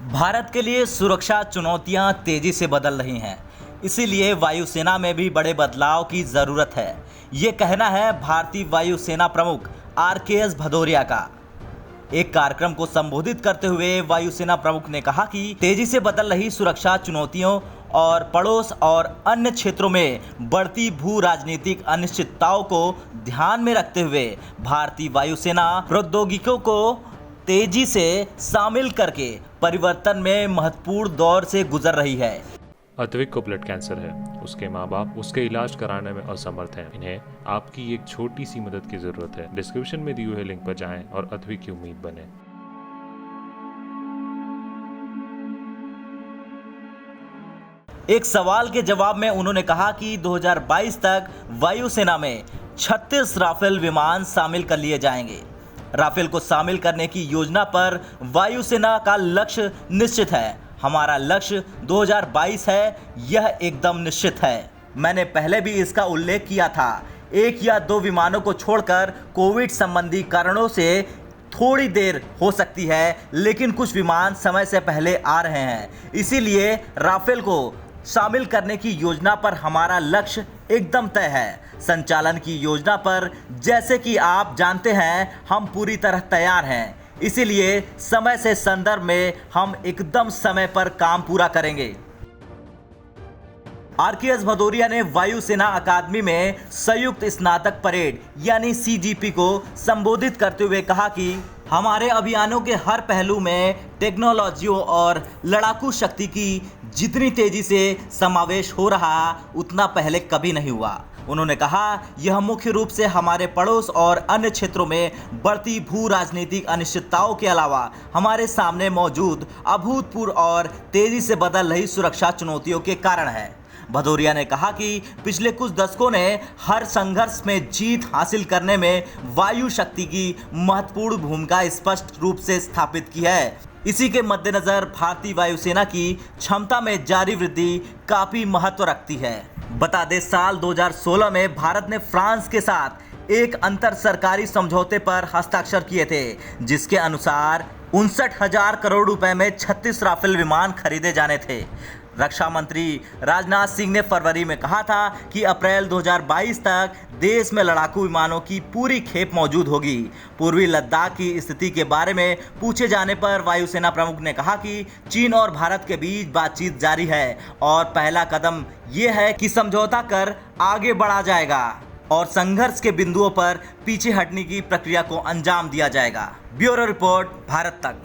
भारत के लिए सुरक्षा चुनौतियां तेजी से बदल रही हैं, इसीलिए वायुसेना में भी बड़े बदलाव की ज़रूरत है। ये कहना है भारतीय वायुसेना प्रमुख RKS भदौरिया का। एक कार्यक्रम को संबोधित करते हुए वायुसेना प्रमुख ने कहा कि तेजी से बदल रही सुरक्षा चुनौतियों और पड़ोस और अन्य क्षेत्रों में बढ़ती भू राजनीतिक अनिश्चितताओं को ध्यान में रखते हुए भारतीय वायुसेना प्रौद्योगिकियों को तेजी से शामिल करके परिवर्तन में महत्वपूर्ण दौर से गुजर रही है। अद्विक को ब्लड कैंसर है। उसके माँ बाप उसके इलाज कराने में असमर्थ हैं। इन्हें आपकी एक छोटी सी मदद की जरूरत है। डिस्क्रिप्शन में दिए हुए लिंक पर जाएं और अद्विक की उम्मीद बने। एक सवाल के जवाब में उन्होंने कहा कि 2022 तक वायुसेना में 36 राफेल विमान शामिल कर लिए जाएंगे। राफेल को शामिल करने की योजना पर वायुसेना का लक्ष्य निश्चित है। हमारा लक्ष्य 2022 है, यह एकदम निश्चित है। मैंने पहले भी इसका उल्लेख किया था। 1 या 2 विमानों को छोड़कर कोविड संबंधी कारणों से थोड़ी देर हो सकती है, लेकिन कुछ विमान समय से पहले आ रहे हैं। इसीलिए राफेल को शामिल करने की योजना पर हमारा लक्ष्य एकदम तय है। संचालन की योजना पर जैसे कि आप जानते हैं, हम पूरी तरह तैयार हैं। इसीलिए समय से संदर्भ में हम एकदम समय पर काम पूरा करेंगे। RKS भदौरिया ने वायुसेना अकादमी में संयुक्त स्नातक परेड यानी CGP को संबोधित करते हुए कहा कि हमारे अभियानों के हर पहलू में टेक्नोलॉजियों और लड़ाकू शक्ति की जितनी तेजी से समावेश हो रहा, उतना पहले कभी नहीं हुआ। उन्होंने कहा, यह मुख्य रूप से हमारे पड़ोस और अन्य क्षेत्रों में बढ़ती भू राजनीतिक अनिश्चितताओं के अलावा हमारे सामने मौजूद अभूतपूर्व और तेजी से बदल रही सुरक्षा चुनौतियों के कारण है। भदौरिया ने कहा कि पिछले कुछ दशकों ने हर संघर्ष में जीत हासिल करने में वायु शक्ति की महत्वपूर्ण भूमिका स्पष्ट रूप से स्थापित की है। इसी के मद्देनजर भारतीय वायुसेना की क्षमता में जारी वृद्धि काफी महत्व रखती है। बता दें, साल 2016 में भारत ने फ्रांस के साथ एक अंतर सरकारी समझौते पर हस्ताक्षर किए थे, जिसके अनुसार 59,000 करोड़ रुपए में 36 राफेल विमान खरीदे जाने थे। रक्षा मंत्री राजनाथ सिंह ने फरवरी में कहा था कि अप्रैल 2022 तक देश में लड़ाकू विमानों की पूरी खेप मौजूद होगी। पूर्वी लद्दाख की स्थिति के बारे में पूछे जाने पर वायुसेना प्रमुख ने कहा कि चीन और भारत के बीच बातचीत जारी है और पहला कदम यह है कि समझौता कर आगे बढ़ा जाएगा और संघर्ष के बिंदुओं पर पीछे हटने की प्रक्रिया को अंजाम दिया जाएगा। ब्यूरो रिपोर्ट, भारत तक।